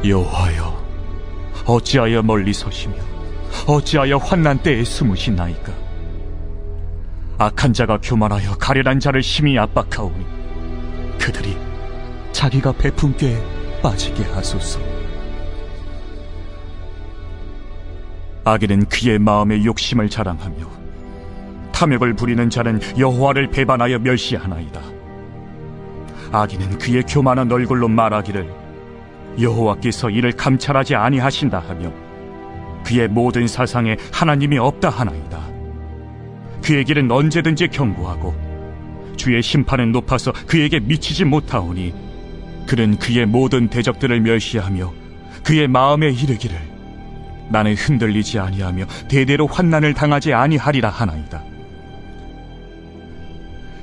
여호와여, 어찌하여 멀리 서시며 어찌하여 환난 때에 숨으시나이까? 악한 자가 교만하여 가련한 자를 심히 압박하오니 그들이 자기가 베푼 꾀에 빠지게 하소서. 악인은 그의 마음의 욕심을 자랑하며 탐욕을 부리는 자는 여호와를 배반하여 멸시하나이다. 악인은 그의 교만한 얼굴로 말하기를 여호와께서 이를 감찰하지 아니하신다 하며 그의 모든 사상에 하나님이 없다 하나이다. 그의 길은 언제든지 견고하고 주의 심판은 높아서 그에게 미치지 못하오니 그는 그의 모든 대적들을 멸시하며 그의 마음에 이르기를 나는 흔들리지 아니하며 대대로 환난을 당하지 아니하리라 하나이다.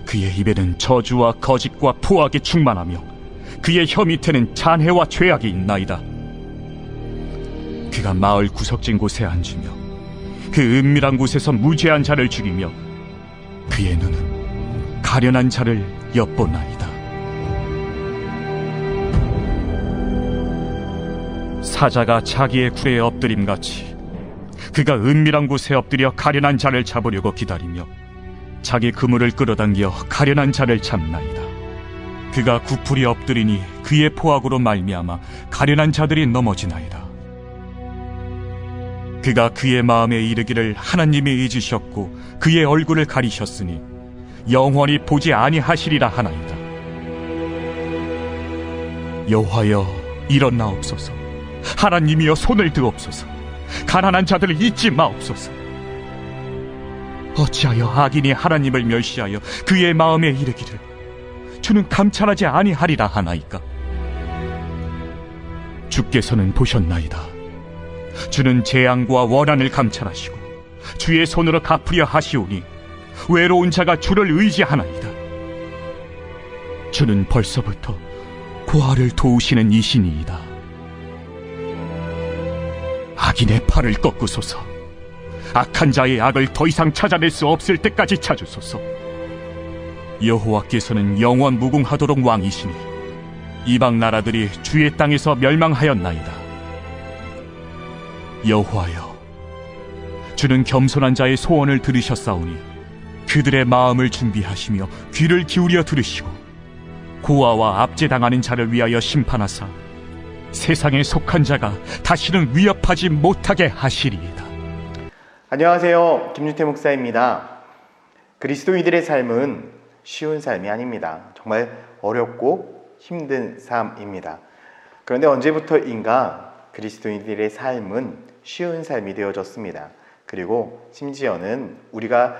그의 입에는 저주와 거짓과 포악이 충만하며 그의 혀 밑에는 잔해와 죄악이 있나이다. 그가 마을 구석진 곳에 앉으며 그 은밀한 곳에서 무죄한 자를 죽이며 그의 눈은 가련한 자를 엿보나이다. 사자가 자기의 굴에 엎드림같이 그가 은밀한 곳에 엎드려 가련한 자를 잡으려고 기다리며 자기 그물을 끌어당겨 가련한 자를 잡나이다. 그가 구풀이 엎드리니 그의 포악으로 말미암아 가련한 자들이 넘어지나이다. 그가 그의 마음에 이르기를 하나님이 잊으셨고 그의 얼굴을 가리셨으니 영원히 보지 아니하시리라 하나이다. 여호와여, 일어나옵소서. 하나님이여, 손을 드옵소서. 가난한 자들을 잊지 마옵소서. 어찌하여 악인이 하나님을 멸시하여 그의 마음에 이르기를 주는 감찰하지 아니하리라 하나이까? 주께서는 보셨나이다. 주는 재앙과 원한을 감찰하시고 주의 손으로 갚으려 하시오니 외로운 자가 주를 의지하나이다. 주는 벌써부터 고아를 도우시는 이시니이다. 악인의 팔을 꺾으소서. 악한 자의 악을 더 이상 찾아낼 수 없을 때까지 찾으소서. 여호와께서는 영원 무궁하도록 왕이시니 이방 나라들이 주의 땅에서 멸망하였나이다. 여호와여, 주는 겸손한 자의 소원을 들으셨사오니 그들의 마음을 준비하시며 귀를 기울여 들으시고 고아와 압제당하는 자를 위하여 심판하사 세상에 속한 자가 다시는 위협하지 못하게 하시리이다. 안녕하세요, 김준태 목사입니다. 그리스도인들의 삶은 쉬운 삶이 아닙니다. 정말 어렵고 힘든 삶입니다. 그런데 언제부터인가 그리스도인들의 삶은 쉬운 삶이 되어졌습니다. 그리고 심지어는 우리가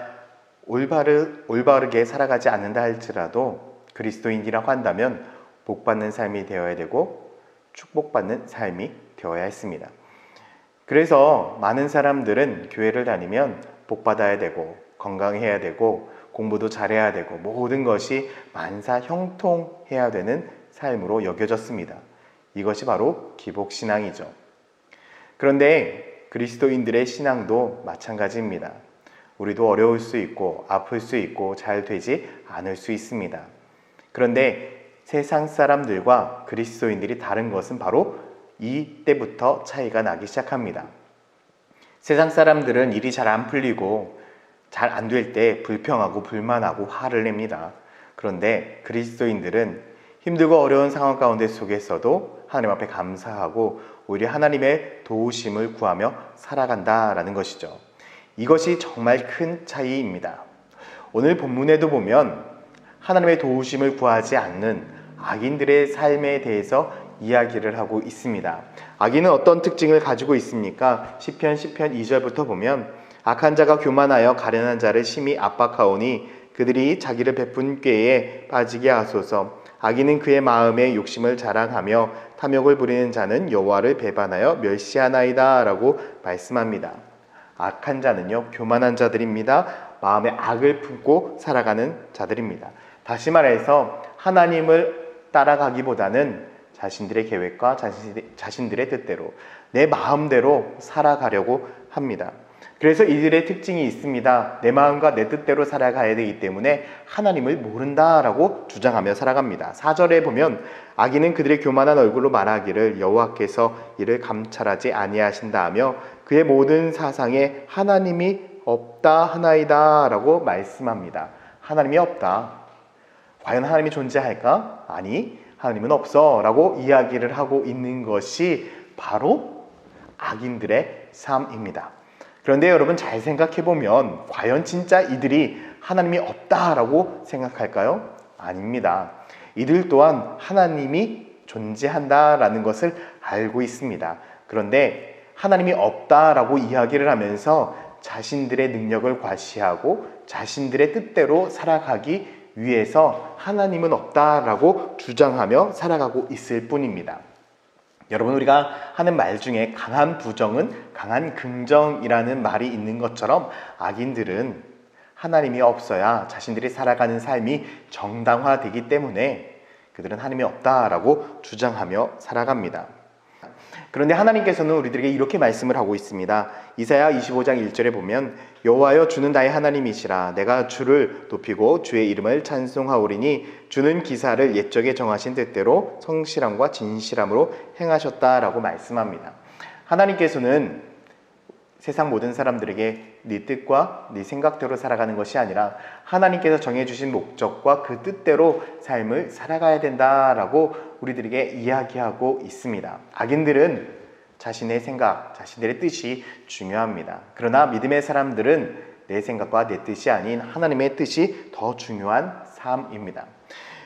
올바르게 살아가지 않는다 할지라도 그리스도인이라고 한다면 복받는 삶이 되어야 되고 축복받는 삶이 되어야 했습니다. 그래서 많은 사람들은 교회를 다니면 복받아야 되고 건강해야 되고 공부도 잘해야 되고 모든 것이 만사 형통해야 되는 삶으로 여겨졌습니다. 이것이 바로 기복신앙이죠. 그런데 그리스도인들의 신앙도 마찬가지입니다. 우리도 어려울 수 있고 아플 수 있고 잘 되지 않을 수 있습니다. 그런데 세상 사람들과 그리스도인들이 다른 것은 바로 이때부터 차이가 나기 시작합니다. 세상 사람들은 일이 잘 안 풀리고 잘 안 될 때 불평하고 불만하고 화를 냅니다. 그런데 그리스도인들은 힘들고 어려운 상황 가운데 속에서도 하나님 앞에 감사하고 오히려 하나님의 도우심을 구하며 살아간다라는 것이죠. 이것이 정말 큰 차이입니다. 오늘 본문에도 보면 하나님의 도우심을 구하지 않는 악인들의 삶에 대해서 이야기를 하고 있습니다. 악인은 어떤 특징을 가지고 있습니까? 시편 2절부터 보면 악한 자가 교만하여 가련한 자를 심히 압박하오니 그들이 자기를 베푼 꾀에 빠지게 하소서. 악인은 그의 마음에 욕심을 자랑하며 탐욕을 부리는 자는 여호와를 배반하여 멸시하나이다 라고 말씀합니다. 악한 자는요, 교만한 자들입니다. 마음에 악을 품고 살아가는 자들입니다. 다시 말해서 하나님을 따라가기보다는 자신들의 계획과 자신들의 뜻대로 내 마음대로 살아가려고 합니다. 그래서 이들의 특징이 있습니다. 내 마음과 내 뜻대로 살아가야 되기 때문에 하나님을 모른다라고 주장하며 살아갑니다. 4절에 보면 악인은 그들의 교만한 얼굴로 말하기를 여호와께서 이를 감찰하지 아니하신다 하며 그의 모든 사상에 하나님이 없다 하나이다 라고 말씀합니다. 하나님이 없다. 과연 하나님이 존재할까? 아니, 하나님은 없어 라고 이야기를 하고 있는 것이 바로 악인들의 삶입니다. 그런데 여러분 잘 생각해보면 과연 진짜 이들이 하나님이 없다라고 생각할까요? 아닙니다. 이들 또한 하나님이 존재한다라는 것을 알고 있습니다. 그런데 하나님이 없다라고 이야기를 하면서 자신들의 능력을 과시하고 자신들의 뜻대로 살아가기 위해서 하나님은 없다라고 주장하며 살아가고 있을 뿐입니다. 여러분, 우리가 하는 말 중에 강한 부정은 강한 긍정이라는 말이 있는 것처럼 악인들은 하나님이 없어야 자신들이 살아가는 삶이 정당화되기 때문에 그들은 하나님이 없다라고 주장하며 살아갑니다. 그런데 하나님께서는 우리들에게 이렇게 말씀을 하고 있습니다. 이사야 25장 1절에 보면 여호와여 주는 나의 하나님이시라. 내가 주를 높이고 주의 이름을 찬송하오리니 주는 기사를 옛적에 정하신 뜻대로 성실함과 진실함으로 행하셨다라고 말씀합니다. 하나님께서는 세상 모든 사람들에게 네 뜻과 네 생각대로 살아가는 것이 아니라 하나님께서 정해주신 목적과 그 뜻대로 삶을 살아가야 된다라고 우리들에게 이야기하고 있습니다. 악인들은 자신의 생각, 자신들의 뜻이 중요합니다. 그러나 믿음의 사람들은 내 생각과 내 뜻이 아닌 하나님의 뜻이 더 중요한 삶입니다.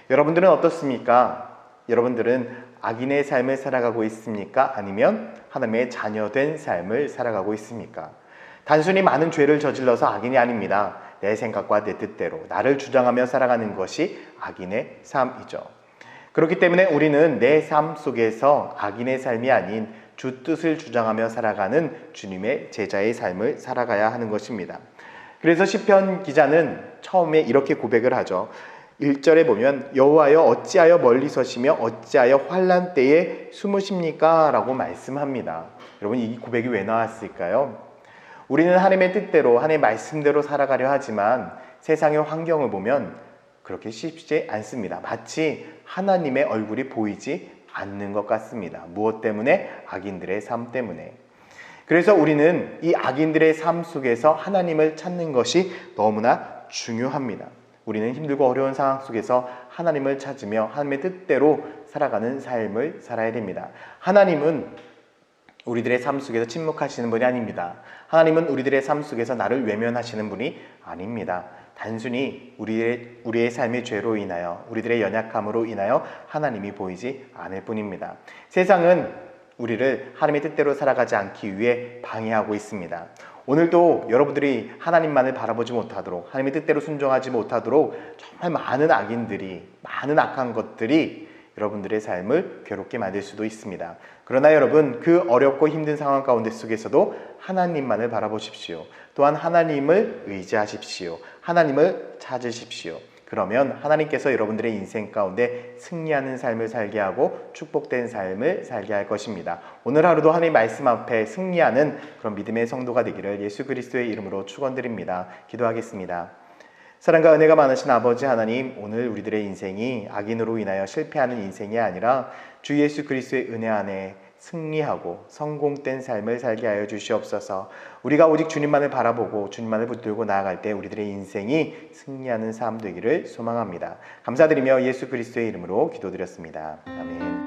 여러분들은 어떻습니까? 여러분들은 악인의 삶을 살아가고 있습니까? 아니면 하나님의 자녀된 삶을 살아가고 있습니까? 단순히 많은 죄를 저질러서 악인이 아닙니다. 내 생각과 내 뜻대로 나를 주장하며 살아가는 것이 악인의 삶이죠. 그렇기 때문에 우리는 내 삶 속에서 악인의 삶이 아닌 주 뜻을 주장하며 살아가는 주님의 제자의 삶을 살아가야 하는 것입니다. 그래서 시편 기자는 처음에 이렇게 고백을 하죠. 1절에 보면 여호와여 어찌하여 멀리 서시며 어찌하여 환난 때에 숨으십니까? 라고 말씀합니다. 여러분, 이 고백이 왜 나왔을까요? 우리는 하나님의 뜻대로 하나님의 말씀대로 살아가려 하지만 세상의 환경을 보면 그렇게 쉽지 않습니다. 마치 하나님의 얼굴이 보이지 않는 것 같습니다. 무엇 때문에? 악인들의 삶 때문에. 그래서 우리는 이 악인들의 삶 속에서 하나님을 찾는 것이 너무나 중요합니다. 우리는 힘들고 어려운 상황 속에서 하나님을 찾으며 하나님의 뜻대로 살아가는 삶을 살아야 됩니다. 하나님은 우리들의 삶 속에서 침묵하시는 분이 아닙니다. 하나님은 우리들의 삶 속에서 나를 외면하시는 분이 아닙니다. 단순히 우리의 삶의 죄로 인하여, 우리들의 연약함으로 인하여 하나님이 보이지 않을 뿐입니다. 세상은 우리를 하나님의 뜻대로 살아가지 않기 위해 방해하고 있습니다. 오늘도 여러분들이 하나님만을 바라보지 못하도록, 하나님의 뜻대로 순종하지 못하도록 정말 많은 악인들이, 많은 악한 것들이 여러분들의 삶을 괴롭게 만들 수도 있습니다. 그러나 여러분, 그 어렵고 힘든 상황 가운데 속에서도 하나님만을 바라보십시오. 또한 하나님을 의지하십시오. 하나님을 찾으십시오. 그러면 하나님께서 여러분들의 인생 가운데 승리하는 삶을 살게 하고 축복된 삶을 살게 할 것입니다. 오늘 하루도 하나님 말씀 앞에 승리하는 그런 믿음의 성도가 되기를 예수 그리스도의 이름으로 축원드립니다. 기도하겠습니다. 사랑과 은혜가 많으신 아버지 하나님, 오늘 우리들의 인생이 악인으로 인하여 실패하는 인생이 아니라 주 예수 그리스도의 은혜 안에 승리하고 성공된 삶을 살게 하여 주시옵소서. 우리가 오직 주님만을 바라보고 주님만을 붙들고 나아갈 때 우리들의 인생이 승리하는 삶 되기를 소망합니다. 감사드리며 예수 그리스도의 이름으로 기도드렸습니다. 아멘.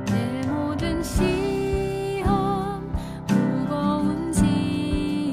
내 모든 시험 무거운 짐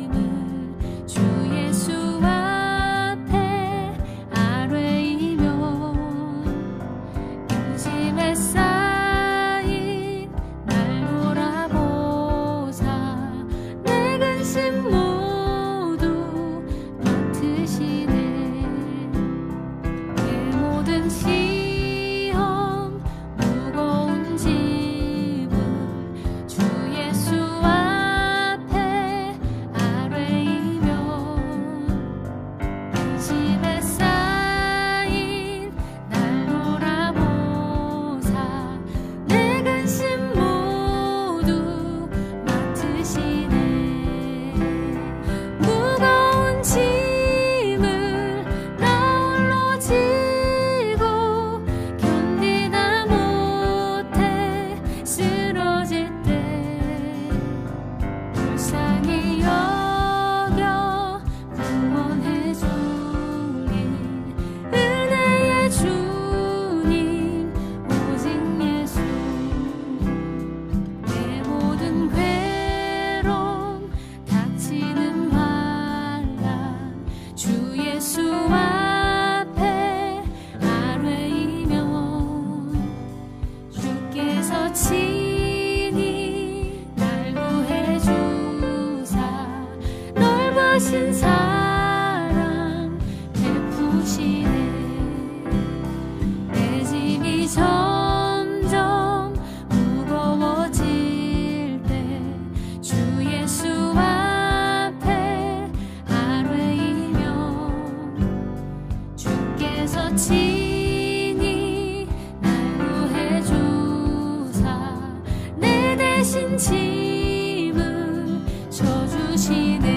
무거우신 사랑 베푸시네. 내 짐이 점점 무거워질 때 주 예수 앞에 아뢰이면 주께서 친히 날 구해 주사 내 대신 짐을 져주시네.